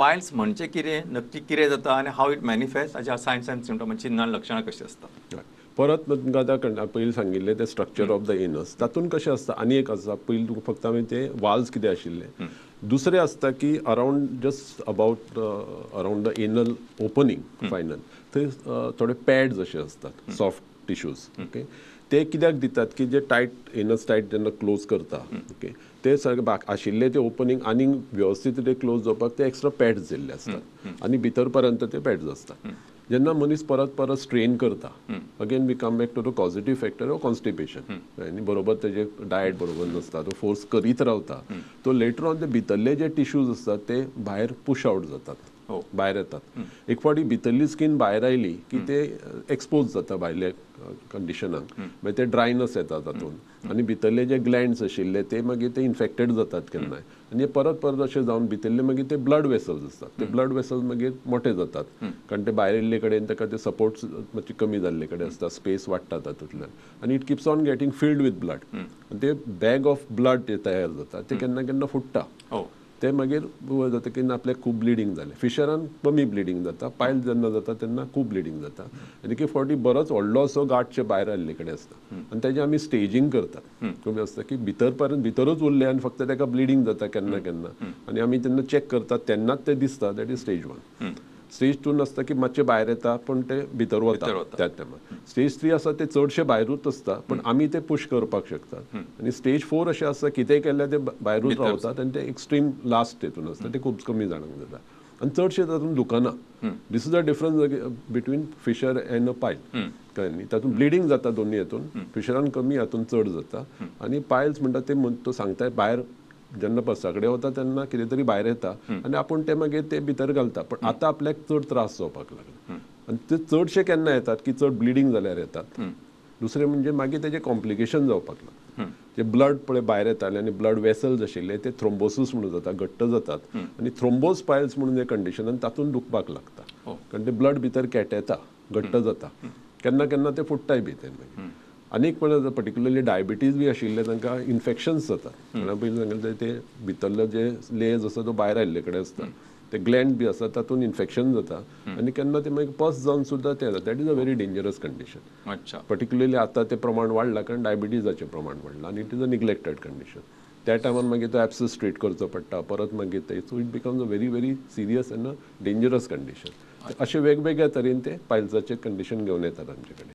Piles म्हणजे कितें, नक्की कितें जाता आनी हाव इट मॅनिफेस्ट हाच्या सायन्स एंड सिम्पटम चिन्हां लक्षणां कशी आसता? परत तुमकां आतां पयलीं सांगिल्लें ते स्ट्रक्चर ऑफ द एनस तातूंत कशें आसता, आनी एक आसा, पयलीं तुका फक्त हांवें ते वाल्स कितें आशिल्ले, दुसरें आसता की around just about around the anal opening final थंय थोडे पॅड्स अशे असतात, सॉफ्ट टिश्यूज. ओके, ते कित्याक दितात की जे टायट एनस टायट जेन्ना क्लोज करता, ओके, ते सगळे आशिल्ले ते ओपनिंग आनी वेवस्थीत रितीन क्लोज जावपाक ते एक्स्ट्रा पॅड्स दिल्ले असतात आनी भितर पर्यंत ते पॅड्स असतात. जेन्ना मनीस परत परत स्ट्रेन करता, again we come back to the positive factor of constipation, आनी बरोबर तेजे डायट बरोबर नसता, तो फोर्स करीत रावता, तो लेटर ऑन ते भितरले जे टिश्यूज असतात ते भायर पुश आउट जातात, भायर येतात. एक फावटी भितरली स्कीन भायर आयली की ते एक्सपोज जाता भायल्या कंडिशनाक, मागीर ते ड्रायनस येता तातूंत आनी भितरले जे ग्लँड्स आशिल्ले ते मागीर ते इन्फेक्टेड जातात केन्नाय, आनी परत परत अशें जावन भितरले मागीर ते ब्लड वेसल्स आसतात, ते ब्लड वेसल्स मागीर मोठे जातात, कारण ते भायर येयल्ले कडेन ताका ते सपोर्ट मातशे कमी जाल्ले कडेन आसता, स्पेस वाडटा तातूंतल्यान, आनी it keeps on getting filled with blood, आनी ते बॅग ऑफ ब्लड ते तयार जाता, ते केन्ना केन्ना फुट्टा, ते मागीर जाता की आपल्याक खूब ब्लिडींग जालें. फिशरान कमी ब्लिडींग जाता, पायल जेन्ना जाता तेन्ना खूब ब्लिडींग जाता, आनी एक फावटी बरोच व्हडलो असो गांठचे भायर आयल्ले कडेन आसता, आनी तेजें आमी स्टेजींग करतात. कमी आसता की भितर पर्यंत भितरूच उरले आनी फक्त ताका ब्लिडींग जाता केन्ना केन्ना, आनी आमी तेन्ना चॅक करतात तेन्नाच ते दिसता, दॅट इज स्टेज 1. स्टेज 2 आसता की मातशें भायर येता पूण ते भितर वता त्या टायमार. स्टेज 3 आसा ते चडशे भायरूच आसता पूण आमी ते पुश करपाक शकतात, आनी स्टेज 4 अशें आसता कितेंय केल्यार ते भायरूच रावतात आनी ते एक्स्ट्रीम लास्ट हितून आसता, ते खूब कमी जाणांक जाता, आनी चडशे तातूंत दुखना. This is the difference between fisher and a pail, कळ्ळें न्ही. तातूंत ब्लिडींग जाता दोनी हातून, फिशरान कमी, हातून चड जाता, आनी पायल्स म्हणटा ते तो सांगता भायर जेन्ना बसा कडेन वता तेन्ना कितें तरी भायर येता आनी आपूण ते मागीर ते भितर घालता, पण आतां आपल्याक चड त्रास जावपाक लागला, आनी ते चडशे केन्ना येतात की चड ब्लिडींग जाल्यार येतात. दुसरें म्हणजे मागीर तेजे कॉम्प्लिकेशन जावपाक लागता, जे ब्लड पळय भायर येताले आनी ब्लड वेसल्स आशिल्ले ते थ्रोम्बोसीस म्हणून जाता, घट्ट जातात, आनी थ्रोम्बोस पायल्स म्हणून जे कंडिशनान तातूंत दुखपाक लागता, कारण ते ब्लड भितर केटेता, घट्ट जाता, केन्ना केन्ना ते फुट्टाय बी ते मागीर. आनीक पळय पर्टिक्युलरली डायबिटीज बी आशिल्ले तांकां इन्फेक्शन्स जातात. पयलीं सांगिल्लें ते भितरलो जे लेयर्स आसा तो भायर आयल्ले कडेन आसता, ते ग्लँड बी आसा तातूंत इन्फेक्शन जाता, आनी केन्ना ते मागीर पस जावन सुद्दां ते जाता. That is a very dangerous condition. Particularly आतां ते प्रमाण वाडलां कारण डायबिटीजाचें प्रमाण वाडलां आनी it is a neglected condition. त्या टायमार मागीर तो एब्सस ट्रीट करचो पडटा, परत मागीर ते, so it becomes a very very serious end a dangerous condition. अशे वेगवेगळ्या तरेन ते पायल्साचे कंडिशन घेवन येतात आमचे कडेन.